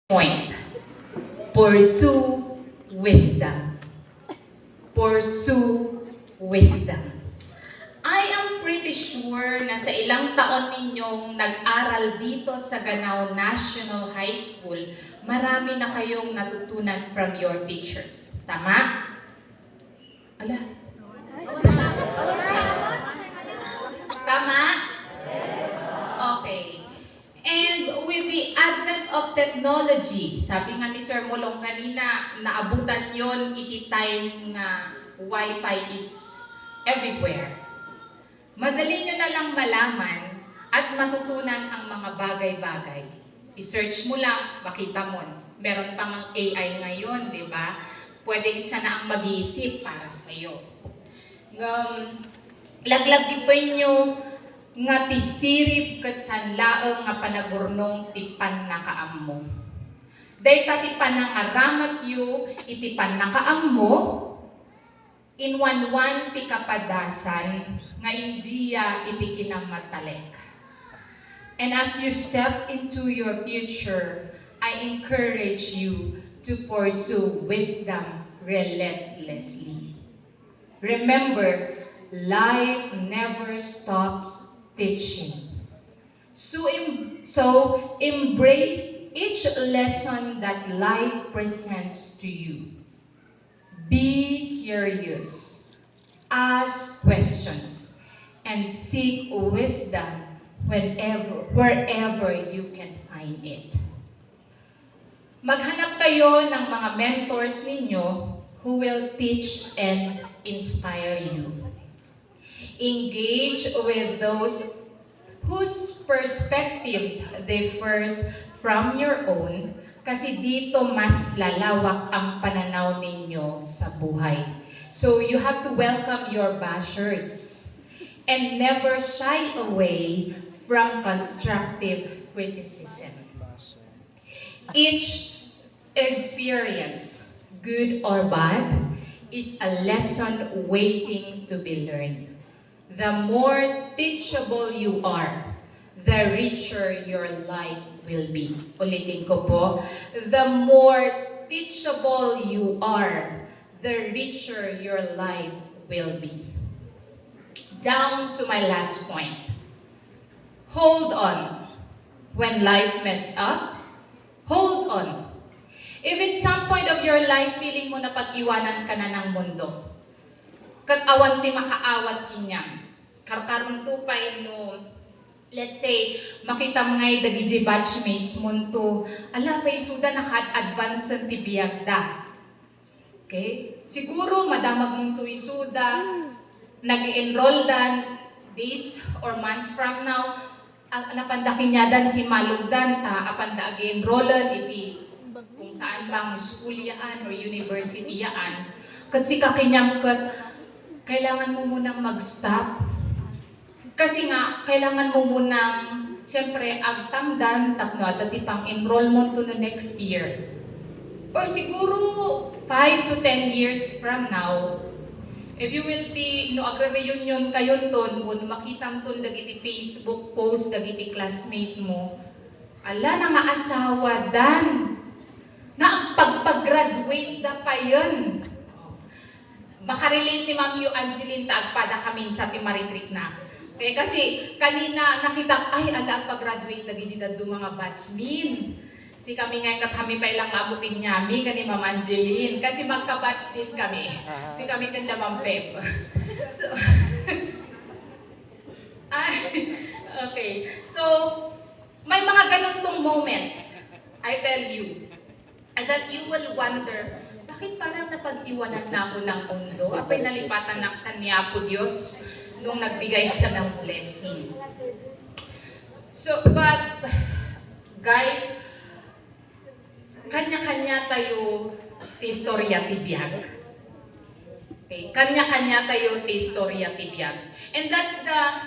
Point. Pursue wisdom. Pursue wisdom. I am pretty sure na sa ilang taon ninyong nag-aral dito sa Ganao National High School, marami na kayong natutunan from your teachers. Tama? Ala? Tama? Okay. And with the advent of technology, sabi nga ni Sir Mulong kanina, naabutan yon iti-time na Wi-Fi is everywhere. Madali nyo na lang malaman at matutunan ang mga bagay-bagay. I-search mo lang, makita mo. Meron pang ang AI ngayon, di ba? Pwede siya na ang mag-iisip para sa'yo. Laglagipin nyo nga tisirip kat sanlaeng nga panagurnong tipan na kaammo. Day tipan na nga ramat yu, itipan na kaammo, in one ti kapadasan, nga indiya iti kinamatalek. And as you step into your future, I encourage you to pursue wisdom relentlessly. Remember, life never stops teaching. So embrace each lesson that life presents to you. Be curious, ask questions, and seek wisdom wherever you can find it. Maghanap kayo ng mga mentors ninyo who will teach and inspire you. Engage with those whose perspectives differs from your own, kasi dito mas lalawak ang pananaw ninyo sa buhay. So you have to welcome your bashers and never shy away from constructive criticism. Each experience, good or bad, is a lesson waiting to be learned. The more teachable you are, the richer your life will be. Ulitin ko po. The more teachable you are, the richer your life will be. Down to my last point. Hold on. When life messed up, hold on. If in some point of your life, feeling mo na pag-iwanan ka na ng mundo, kat-awan ti makaawat kinyang, karkaron tupay no, let's say, makita mga dagiji batchmates mo to, ala, may suda naka-advance sa tibiyagda. Okay? Siguro, madamag mong to isuda, nag-enroll dan days or months from now, napandakin niya dan si Malugdan, apanda ag-enrollan, iti kung saan bang school yaan or university yaan. Kasi kakinyam kat, kailangan mo munang mag-stop. Kasi nga, kailangan mo munang, siyempre, agtamdan, tapno, dati pang enrollment to the next year. Or siguro, 5 to 10 years from now, if you will be, no, agre-reunion kayo ton, kung makita mo ton, dagiti Facebook post, dagiti classmate mo, ala na maasawa dan, na ang pagpag-graduate na pa yun. Makarelate ni Ma'am Yu Angeline, taagpada kami sa Timaritrik na. Okay, kasi kanina nakita, ay, ala ang pag-graduate na digitad do mga batchmin. Si kami ngayon kami pa ilang abutin nyami, kani Ma'am Angeline. Kasi magka-batch din kami. Si kami kanda Ma'am Pep. So, okay. So, may mga ganun moments, I tell you, that you will wonder, bakit parang napag-iwanan na ako ng mundo? Apay nalipatan na sa niya po Diyos nung nagbigay siya ng blessing. So, but, guys, kanya-kanya tayo ti istorya ti biyag. Okay? Kanya-kanya tayo ti istorya ti biyag. And that's the